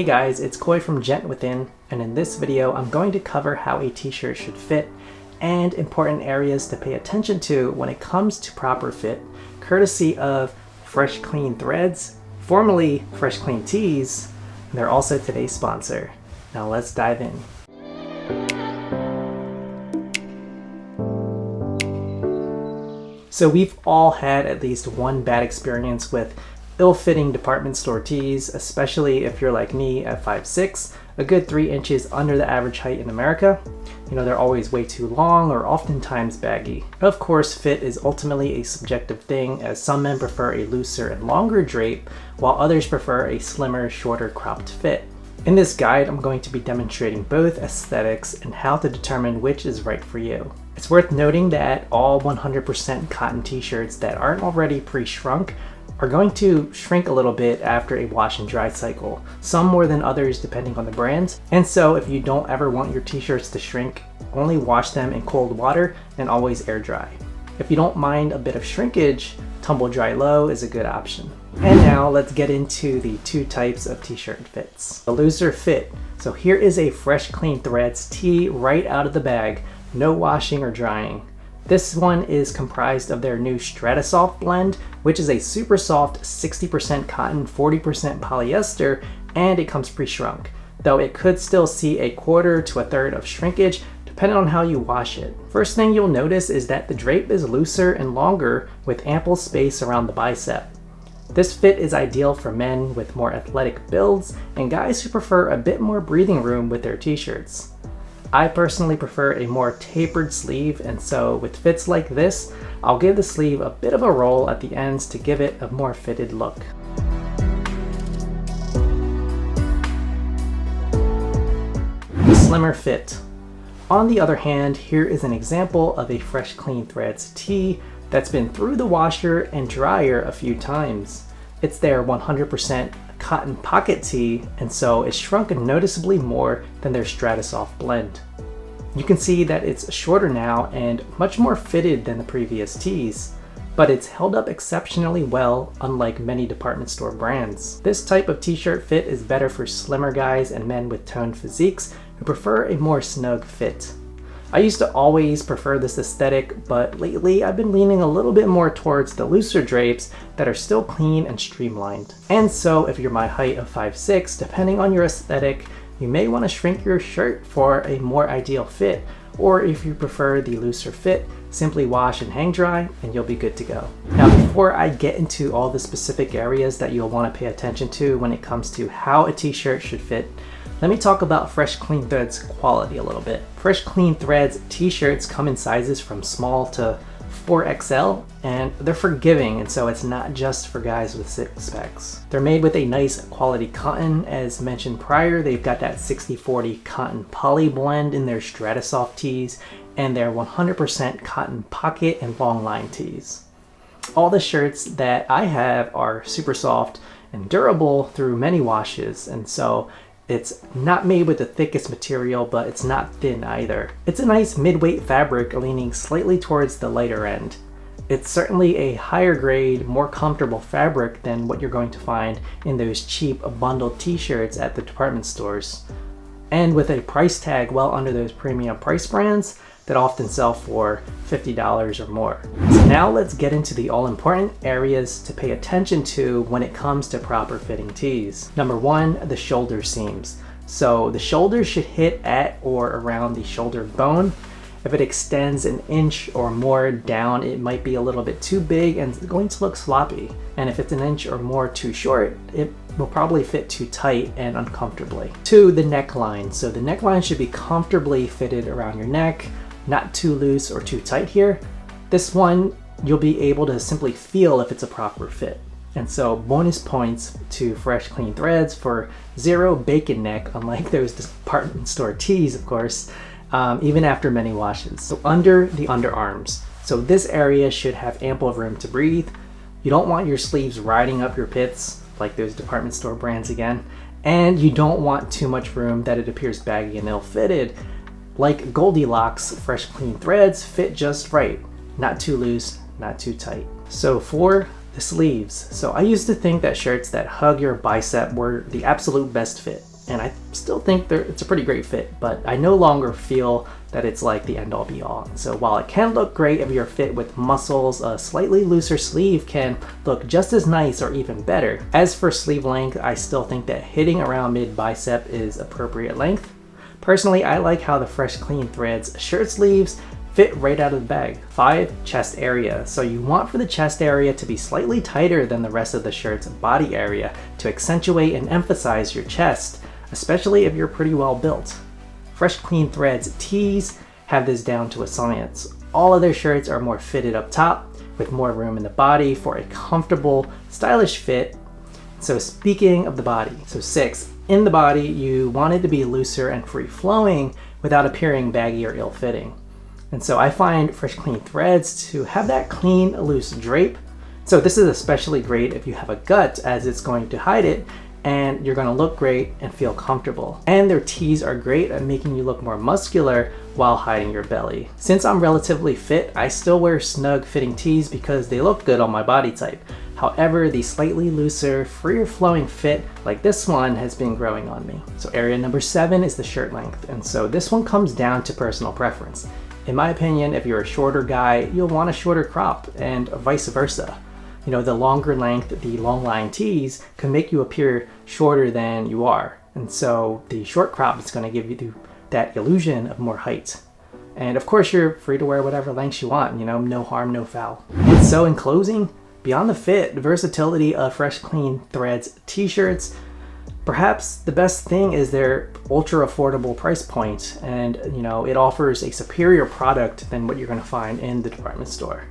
Hey guys, it's Koi from Gent Within, and in this video I'm going to cover how a t-shirt should fit and important areas to pay attention to when it comes to proper fit, courtesy of Fresh Clean Threads, formerly Fresh Clean Tees. They're also today's sponsor. Now let's dive in. So we've all had at least one bad experience with ill-fitting department store tees, especially if you're like me at 5'6", a good 3 inches under the average height in America. You know, they're always way too long or oftentimes baggy. Of course, fit is ultimately a subjective thing, as some men prefer a looser and longer drape, while others prefer a slimmer, shorter cropped fit. In this guide, I'm going to be demonstrating both aesthetics and how to determine which is right for you. It's worth noting that all 100% cotton t-shirts that aren't already pre-shrunk are going to shrink a little bit after a wash and dry cycle, some more than others depending on the brand. And so if you don't ever want your t-shirts to shrink, only wash them in cold water and always air dry. If you don't mind a bit of shrinkage, tumble dry low is a good option. And now let's get into the two types of t-shirt fits. The looser fit. So here is a Fresh Clean Threads tee right out of the bag, no washing or drying. This one is comprised of their new Stratasoft blend, which is a super soft 60% cotton, 40% polyester, and it comes pre-shrunk, though it could still see a quarter to a third of shrinkage depending on how you wash it. First thing you'll notice is that the drape is looser and longer with ample space around the bicep. This fit is ideal for men with more athletic builds and guys who prefer a bit more breathing room with their t-shirts. I personally prefer a more tapered sleeve, and so with fits like this, I'll give the sleeve a bit of a roll at the ends to give it a more fitted look. The slimmer fit. On the other hand, here is an example of a Fresh Clean Threads tee that's been through the washer and dryer a few times. It's their 100% cotton pocket tee, and so it's shrunk noticeably more than their Stratasoft blend. You can see that it's shorter now and much more fitted than the previous tees, but it's held up exceptionally well, unlike many department store brands. This type of t-shirt fit is better for slimmer guys and men with toned physiques who prefer a more snug fit. I used to always prefer this aesthetic, but lately I've been leaning a little bit more towards the looser drapes that are still clean and streamlined. And so if you're my height of 5'6", depending on your aesthetic, you may want to shrink your shirt for a more ideal fit, or if you prefer the looser fit, simply wash and hang dry and you'll be good to go. Now before I get into all the specific areas that you'll want to pay attention to when it comes to how a t-shirt should fit, let me talk about Fresh Clean Threads quality a little bit. Fresh Clean Threads t-shirts come in sizes from small to 4XL, and they're forgiving, and so it's not just for guys with six packs. They're made with a nice quality cotton. As mentioned prior, they've got that 60-40 cotton poly blend in their Stratasoft tees and their 100% cotton pocket and long line tees. All the shirts that I have are super soft and durable through many washes, and so it's not made with the thickest material, but it's not thin either. It's a nice mid-weight fabric leaning slightly towards the lighter end. It's certainly a higher grade, more comfortable fabric than what you're going to find in those cheap bundled t-shirts at the department stores. And with a price tag well under those premium price brands that often sell for $50 or more. So now let's get into the all-important areas to pay attention to when it comes to proper fitting tees. Number one, the shoulder seams. So the shoulder should hit at or around the shoulder bone. If it extends an inch or more down, it might be a little bit too big and it's going to look sloppy. And if it's an inch or more too short, it will probably fit too tight and uncomfortably. Two, the neckline. So the neckline should be comfortably fitted around your neck, not too loose or too tight here. This one, you'll be able to simply feel if it's a proper fit. And so bonus points to Fresh Clean Threads for zero bacon neck, unlike those department store tees, of course, even after many washes. So under the underarms. So this area should have ample room to breathe. You don't want your sleeves riding up your pits, like those department store brands again. And you don't want too much room that it appears baggy and ill-fitted. Like Goldilocks, Fresh Clean Threads fit just right. Not too loose, not too tight. So for the sleeves. So I used to think that shirts that hug your bicep were the absolute best fit. and I still think it's a pretty great fit, but I no longer feel that it's like the end all be all. So while it can look great if you're fit with muscles, a slightly looser sleeve can look just as nice or even better. As for sleeve length, I still think that hitting around mid bicep is appropriate length. Personally, I like how the Fresh Clean Threads shirt sleeves fit right out of the bag. 5, chest area. So you want for the chest area to be slightly tighter than the rest of the shirt's body area to accentuate and emphasize your chest, especially if you're pretty well built. Fresh Clean Threads tees have this down to a science. All of their shirts are more fitted up top with more room in the body for a comfortable, stylish fit. So speaking of the body, so 6, in the body, you want it to be looser and free-flowing without appearing baggy or ill-fitting. And so I find Fresh Clean Threads to have that clean, loose drape. So this is especially great if you have a gut, as it's going to hide it and you're going to look great and feel comfortable. And their tees are great at making you look more muscular while hiding your belly. Since I'm relatively fit, I still wear snug fitting tees because they look good on my body type. However, the slightly looser, freer flowing fit like this one has been growing on me. So area number 7 is the shirt length. And so this one comes down to personal preference. In my opinion, if you're a shorter guy, you'll want a shorter crop, and vice versa. You know, the longer length, the long line tees can make you appear shorter than you are. And so the short crop is going to give you that illusion of more height. And of course, you're free to wear whatever lengths you want, you know, no harm, no foul. And so in closing, beyond the fit, the versatility of Fresh Clean Threads t-shirts, perhaps the best thing is their ultra affordable price point, and you know, it offers a superior product than what you're going to find in the department store.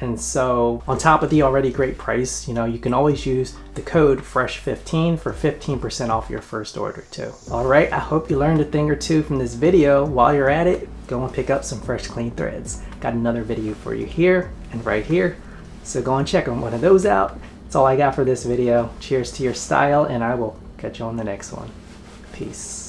And so on top of the already great price, you know, you can always use the code FRESH15 for 15% off your first order too. All right, I hope you learned a thing or two from this video. While you're at it, go and pick up some Fresh Clean Threads. Got another video for you here and right here. So go and check one of those out. That's all I got for this video. Cheers to your style, and I will catch you on the next one. Peace.